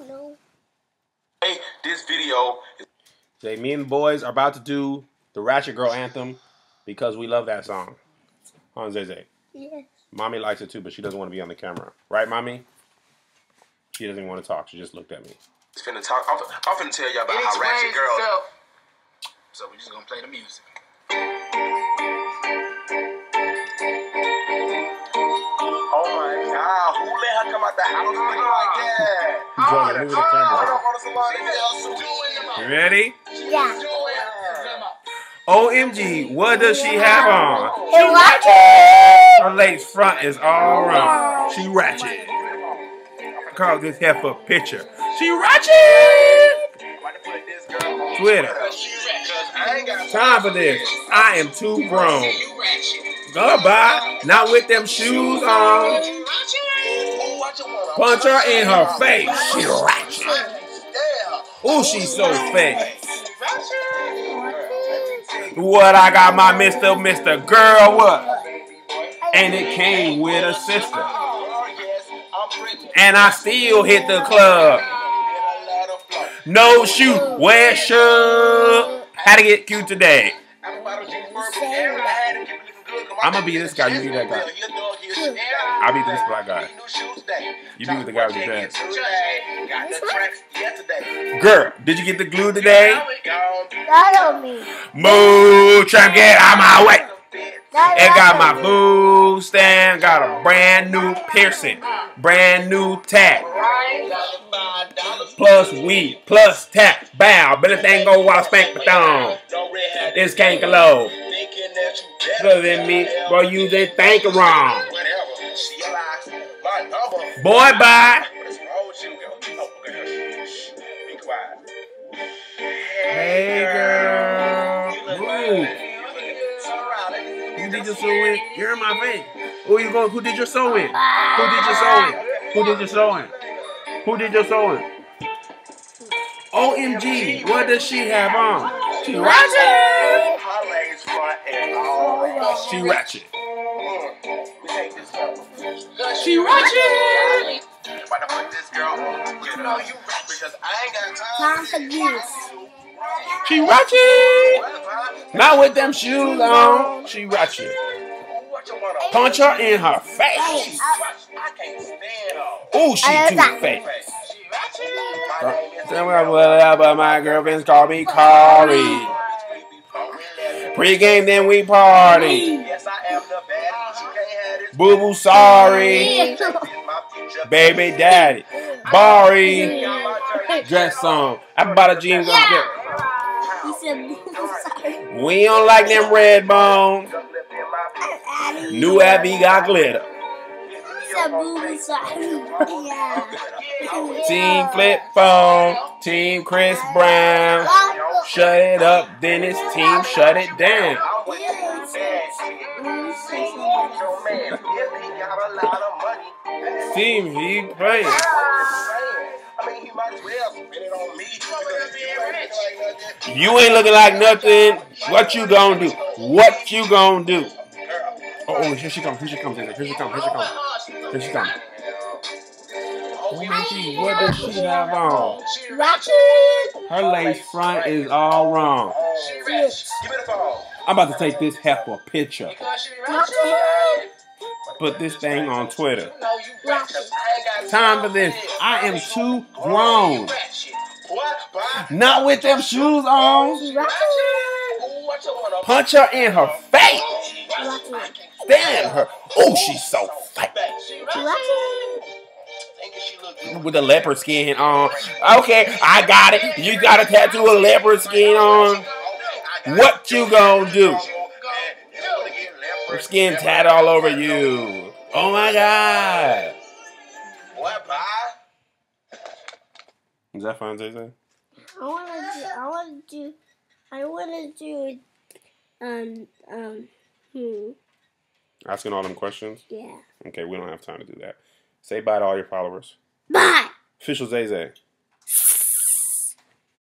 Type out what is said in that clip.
No. Hey, this video. Say, me and the boys are about to do the Ratchet Girl Anthem because we love that song. Huh, Zay? Yes. Mommy likes it too, but she doesn't want to be on the camera. Right, Mommy? She doesn't even want to talk. She just looked at me. I'm finna tell y'all about how Ratchet Girl. So we're just gonna play the music. Oh my God! Who let her come out the house looking like that? Joey, move the camera. You ready? Yeah. OMG, what does she have on? Hey, Ratchet! Her lace front is all wrong. She ratchet. Call this here for a picture. She ratchet! Twitter. Time for this. I am too grown. Goodbye. Not with them shoes on. Punch her in her face. She ratchet. Ooh, she's so fake. What I got my Mr. Girl, what? And it came with a sister. And I still hit the club. No shoe, wear shirt. How to get cute today? I'm gonna be this guy, you be that guy. I'll be this black guy. You be with the guy with the dreads. Girl, did you get the glue today? That on me. Move, try to get out my way. It got my food stand, got a brand new piercing, brand new tag. Plus weed, plus tap, bow, but this ain't go while I spank the thong. This can't go low. Other than me, boy, you didn't think wrong. Boy, bye. Hey, girl. Move. You did your sewing? You're in my face. Who you going? Who did your sewing? Who did your sewing? Who did your sewing? Who did your sewing? OMG, what does she have on? She ratchet. She ratchet. She ratchet. Time for this. She ratchet. Not with them shoes on. She ratchet. Punch her in her face. Ooh, she too fake. But my girlfriends call me Carly. Pre-game, then we party. Boo boo, sorry. Baby daddy. Barry. Dress on. I bought a jeans on get. He said, sorry. We don't like them red bones. New Abby got glitter. He said, boo, sorry. Yeah. Team Flip Phone. Team Chris Brown. Shut it up, then it's team shut it down. Team he playing. You ain't looking like nothing. What you gonna do? What you gonna do? Oh, here she comes. Here she comes. Here she comes. Here she comes. Here she comes. OMG, what does she have on? Ratchet. Her lace front is all wrong. I'm about to take this heifer a picture. Put this thing on Twitter. Time for this. I am too grown. Not with them shoes on. Punch her in her face. Stand her. Oh, she's so fake. With the leopard skin on. Okay, I got it. You got a tattoo of leopard skin on. What you gonna do? Her skin tat all over you. Oh my God. Is that fun, Zay? I wanna do, Asking all them questions? yeah. Okay, we don't have time to do that. Say bye to all your followers. Bye. Official Zay.